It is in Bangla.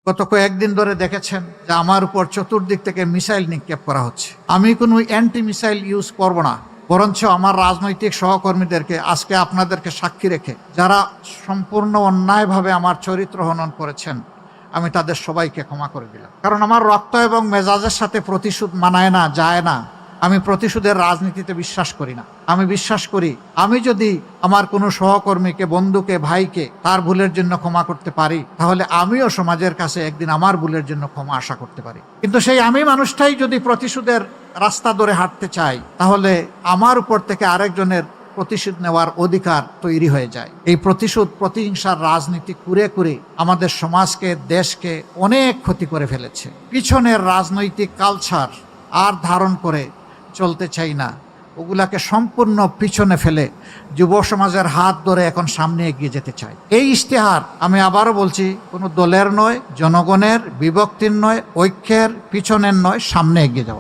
গত কয়েকদিন ধরে দেখেছেন যে আমার উপর চতুর্দিক থেকে মিসাইল নিক্ষেপ করা হচ্ছে। আমি কোনো অ্যান্টি মিসাইল ইউজ করব না, বরঞ্চ আমার রাজনৈতিক সহকর্মীদেরকে আজকে আপনাদেরকে সাক্ষী রেখে যারা সম্পূর্ণ অন্যায়ভাবে আমার চরিত্র হনন করেছেন, আমি তাদের সবাইকে ক্ষমা করে দিলাম। কারণ আমার রক্ত এবং মেজাজের সাথে প্রতিশোধ মানায় না, যায় না। আমি প্রতিশোধের রাজনীতিতে বিশ্বাস করি না। আমি বিশ্বাস করি আমি যদি আমার কোনো সহকর্মীকে, বন্ধুকে, ভাইকে তার ভুলের জন্য ক্ষমা করতে পারি, তাহলে আমিও সমাজের কাছে একদিন আমার ভুলের জন্য ক্ষমা আশা করতে পারি। কিন্তু সেই আমি মানুষটাই যদি প্রতিশোধের রাস্তা ধরে হাঁটতে চাই, তাহলে আমার উপর থেকে আরেকজনের প্রতিশোধ নেওয়ার অধিকার তৈরি হয়ে যায়। এই প্রতিশোধ, প্রতিহিংসার রাজনীতি করে করে আমাদের সমাজকে, দেশকে অনেক ক্ষতি করে ফেলেছে। পিছনের রাজনৈতিক কালচার আর ধারণ করে চলতে চাই না। ওগুলাকে সম্পূর্ণ পিছনে ফেলে যুব সমাজের হাত ধরে এখন সামনে এগিয়ে যেতে চাই। এই ইশতেহার, আমি আবারও বলছি, কোনো দলের নয়, জনগণের, বিভক্তির নয়, ঐক্যের, পিছনের নয়, সামনে এগিয়ে যাওয়া।